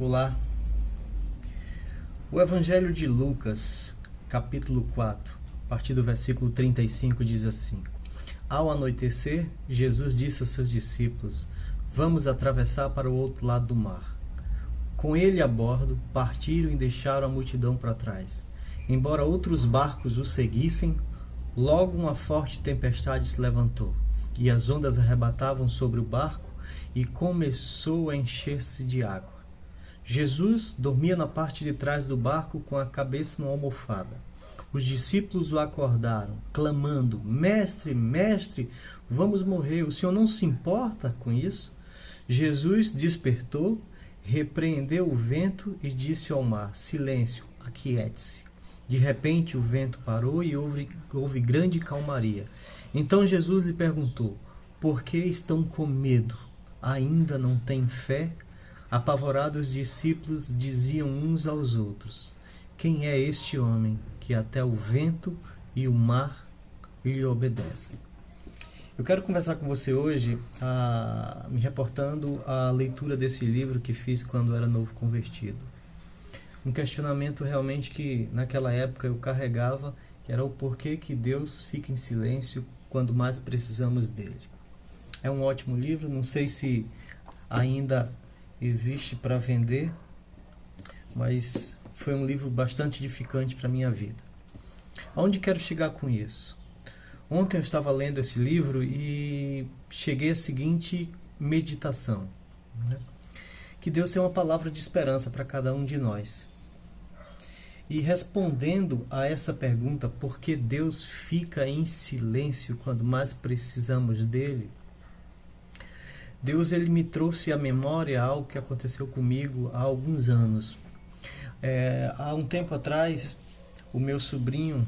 Olá. O Evangelho de Lucas, capítulo 4, a partir do versículo 35, diz assim: Ao anoitecer, Jesus disse aos seus discípulos: Vamos atravessar para o outro lado do mar. Com ele a bordo, partiram e deixaram a multidão para trás. Embora outros barcos o seguissem, logo uma forte tempestade se levantou, e as ondas arrebatavam sobre o barco e começou a encher-se de água. Jesus dormia na parte de trás do barco com a cabeça numa almofada. Os discípulos o acordaram, clamando: Mestre, mestre, vamos morrer, o senhor não se importa com isso? Jesus despertou, repreendeu o vento e disse ao mar: Silêncio, aquiete-se. De repente o vento parou e houve grande calmaria. Então Jesus lhe perguntou: Por que estão com medo? Ainda não têm fé? Apavorados, os discípulos diziam uns aos outros: Quem é este homem que até o vento e o mar lhe obedecem? Eu quero conversar com você hoje, me reportando a leitura desse livro que fiz quando era novo convertido. Um questionamento realmente que naquela época eu carregava, que era o porquê que Deus fica em silêncio quando mais precisamos dele. É um ótimo livro, não sei se ainda existe para vender, mas foi um livro bastante edificante para a minha vida. Aonde quero chegar com isso? Ontem eu estava lendo esse livro e cheguei à seguinte meditação, né? Que Deus tem uma palavra de esperança para cada um de nós. E respondendo a essa pergunta, por que Deus fica em silêncio quando mais precisamos dele? Deus ele me trouxe à memória algo que aconteceu comigo há alguns anos. Há um tempo atrás, o meu sobrinho,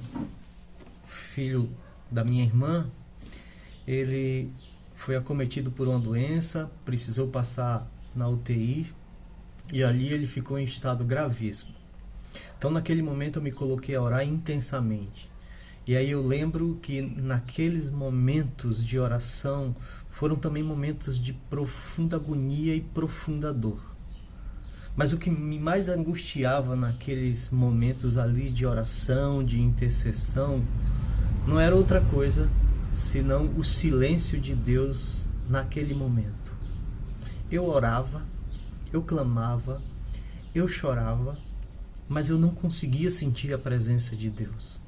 filho da minha irmã, ele foi acometido por uma doença, precisou passar na UTI e ali ele ficou em estado gravíssimo. Então naquele momento eu me coloquei a orar intensamente. E aí eu lembro que naqueles momentos de oração foram também momentos de profunda agonia e profunda dor. Mas o que me mais angustiava naqueles momentos ali de oração, de intercessão, não era outra coisa senão o silêncio de Deus naquele momento. Eu orava, eu clamava, eu chorava, mas eu não conseguia sentir a presença de Deus.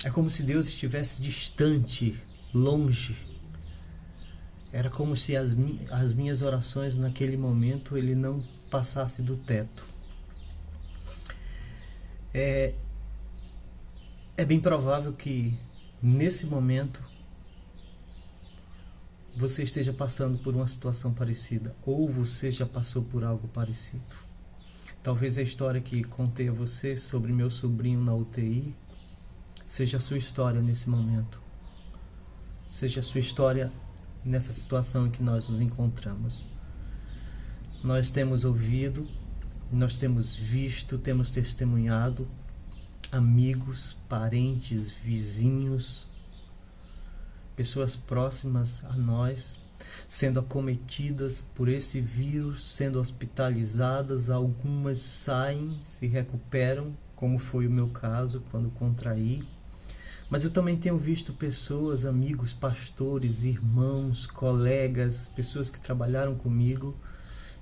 É como se Deus estivesse distante, longe. Era como se as minhas orações naquele momento ele não passasse do teto. É bem provável que nesse momento você esteja passando por uma situação parecida, ou você já passou por algo parecido. Talvez a história que contei a você sobre meu sobrinho na UTI seja a sua história nesse momento. Seja a sua história nessa situação em que nós nos encontramos. Nós temos ouvido, nós temos visto, temos testemunhado amigos, parentes, vizinhos, pessoas próximas a nós, sendo acometidas por esse vírus, sendo hospitalizadas. Algumas saem, se recuperam, como foi o meu caso quando contraí. Mas eu também tenho visto pessoas, amigos, pastores, irmãos, colegas, pessoas que trabalharam comigo,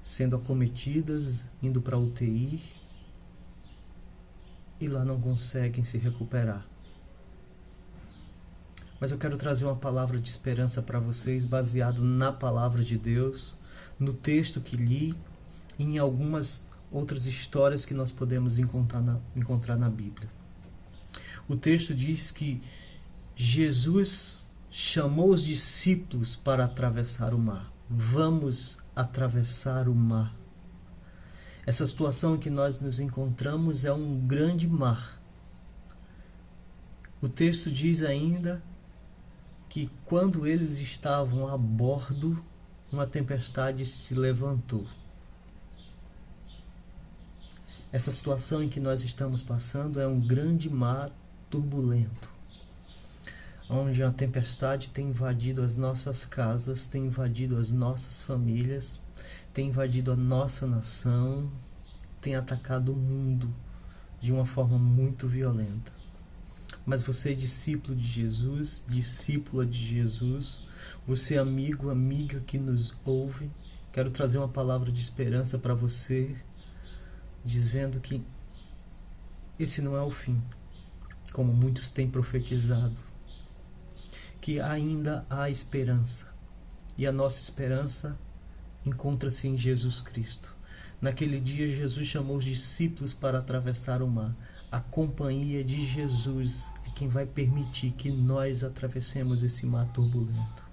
sendo acometidas, indo para a UTI, e lá não conseguem se recuperar. Mas eu quero trazer uma palavra de esperança para vocês, baseado na palavra de Deus, no texto que li, e em algumas outras histórias que nós podemos encontrar na Bíblia. O texto diz que Jesus chamou os discípulos para atravessar o mar. Vamos atravessar o mar. Essa situação em que nós nos encontramos é um grande mar. O texto diz ainda que quando eles estavam a bordo, uma tempestade se levantou. Essa situação em que nós estamos passando é um grande mar turbulento. onde a tempestade tem invadido as nossas casas, tem invadido as nossas famílias, tem invadido a nossa nação, tem atacado o mundo de uma forma muito violenta. Mas você é discípulo de Jesus, discípula de Jesus, você amigo, amiga que nos ouve, quero trazer uma palavra de esperança para você, dizendo que esse não é o fim, como muitos têm profetizado, que ainda há esperança, e a nossa esperança encontra-se em Jesus Cristo. Naquele dia, Jesus chamou os discípulos para atravessar o mar. A companhia de Jesus é quem vai permitir que nós atravessemos esse mar turbulento.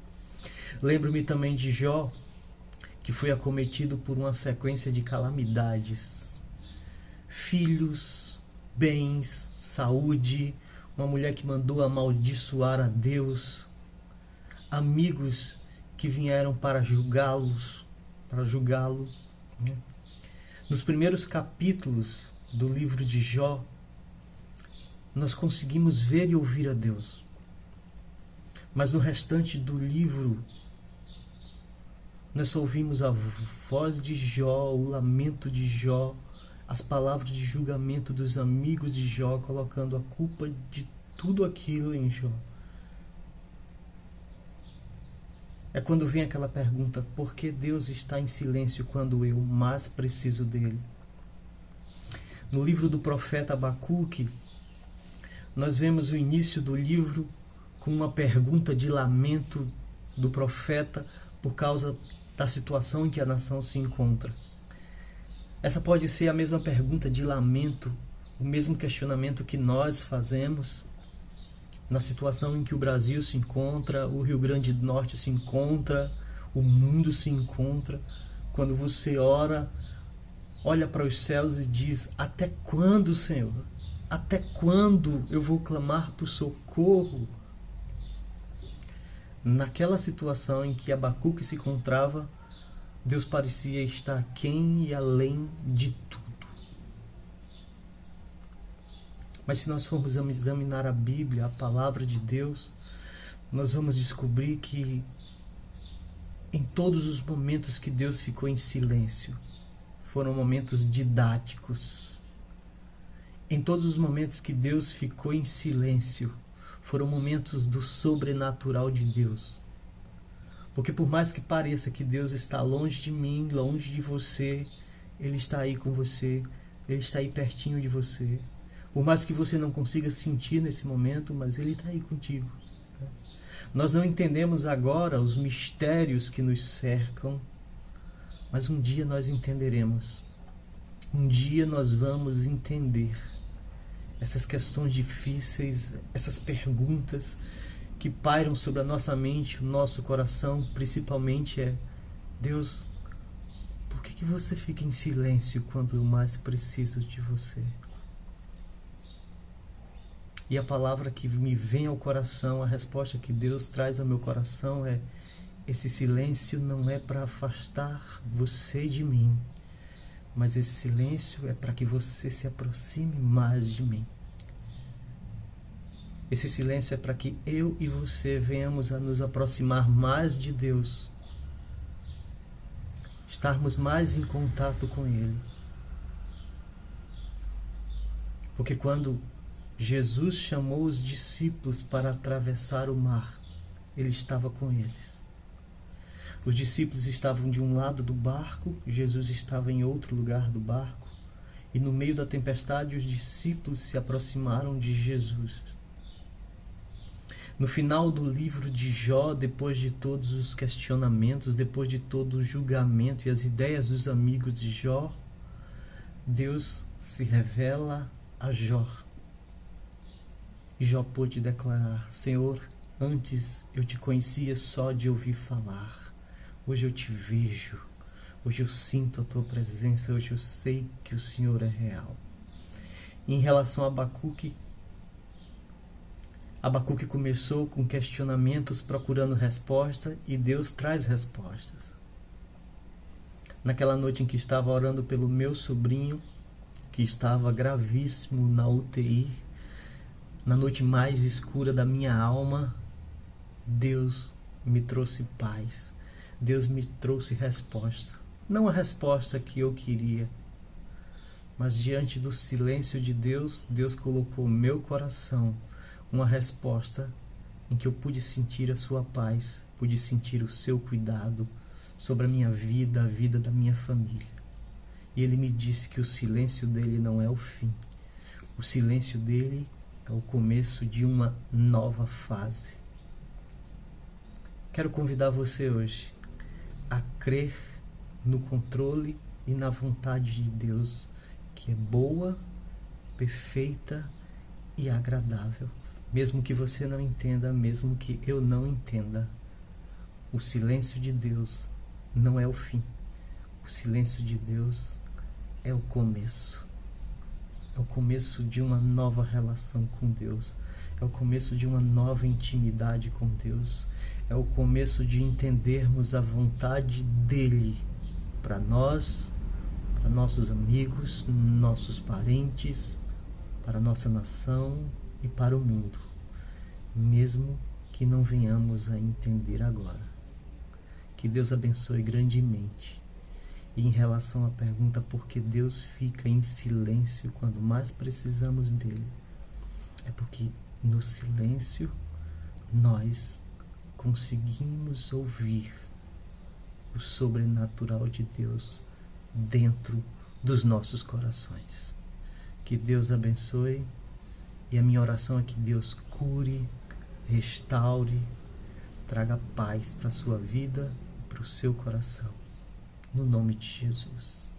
Lembro-me também de Jó, que foi acometido por uma sequência de calamidades. Filhos, bens, saúde, uma mulher que mandou amaldiçoar a Deus, amigos que vieram para julgá-lo. Né? Nos primeiros capítulos do livro de Jó, nós conseguimos ver e ouvir a Deus. Mas no restante do livro, nós só ouvimos a voz de Jó, o lamento de Jó, as palavras de julgamento dos amigos de Jó, colocando a culpa de tudo aquilo em Jó. É quando vem aquela pergunta: por que Deus está em silêncio quando eu mais preciso dele? No livro do profeta Abacuque, nós vemos o início do livro com uma pergunta de lamento do profeta por causa da situação em que a nação se encontra. Essa pode ser a mesma pergunta de lamento, o mesmo questionamento que nós fazemos na situação em que o Brasil se encontra, o Rio Grande do Norte se encontra, o mundo se encontra. Quando você ora, olha para os céus e diz: até quando, Senhor? Até quando eu vou clamar por socorro? Naquela situação em que Abacuque se encontrava, Deus parecia estar aquém e além de tudo. Mas se nós formos examinar a Bíblia, a palavra de Deus, nós vamos descobrir que em todos os momentos que Deus ficou em silêncio, foram momentos didáticos. Em todos os momentos que Deus ficou em silêncio, foram momentos do sobrenatural de Deus. Porque por mais que pareça que Deus está longe de mim, longe de você, Ele está aí com você, Ele está aí pertinho de você. Por mais que você não consiga sentir nesse momento, mas Ele está aí contigo. Nós não entendemos agora os mistérios que nos cercam, mas um dia nós entenderemos. Um dia nós vamos entender essas questões difíceis, essas perguntas que pairam sobre a nossa mente, o nosso coração, principalmente Deus, por que você fica em silêncio quando eu mais preciso de você? E a palavra que me vem ao coração, a resposta que Deus traz ao meu coração é: esse silêncio não é para afastar você de mim, mas esse silêncio é para que você se aproxime mais de mim. Esse silêncio é para que eu e você venhamos a nos aproximar mais de Deus, estarmos mais em contato com Ele. Porque quando Jesus chamou os discípulos para atravessar o mar, Ele estava com eles. Os discípulos estavam de um lado do barco, Jesus estava em outro lugar do barco, e no meio da tempestade os discípulos se aproximaram de Jesus. No final do livro de Jó, depois de todos os questionamentos, depois de todo o julgamento e as ideias dos amigos de Jó, Deus se revela a Jó. E Jó pôde declarar: Senhor, antes eu te conhecia só de ouvir falar. Hoje eu te vejo. Hoje eu sinto a tua presença. Hoje eu sei que o Senhor é real. E em relação a Abacuque começou com questionamentos procurando resposta, e Deus traz respostas. Naquela noite em que estava orando pelo meu sobrinho, que estava gravíssimo na UTI, na noite mais escura da minha alma, Deus me trouxe paz. Deus me trouxe resposta. Não a resposta que eu queria, mas diante do silêncio de Deus, Deus colocou no meu coração uma resposta em que eu pude sentir a sua paz, pude sentir o seu cuidado sobre a minha vida, a vida da minha família. E ele me disse que o silêncio dele não é o fim. O silêncio dele é o começo de uma nova fase. Quero convidar você hoje a crer no controle e na vontade de Deus, que é boa, perfeita e agradável. Mesmo que você não entenda, mesmo que eu não entenda, o silêncio de Deus não é o fim. O silêncio de Deus é o começo. É o começo de uma nova relação com Deus. É o começo de uma nova intimidade com Deus. É o começo de entendermos a vontade dele para nós, para nossos amigos, nossos parentes, para a nossa nação e para o mundo, mesmo que não venhamos a entender agora. Que Deus abençoe grandemente. E em relação à pergunta por que Deus fica em silêncio quando mais precisamos dele, é porque no silêncio nós conseguimos ouvir o sobrenatural de Deus dentro dos nossos corações. Que Deus abençoe, e a minha oração é que Deus cure, restaure, traga paz para a sua vida, para o seu coração. No nome de Jesus.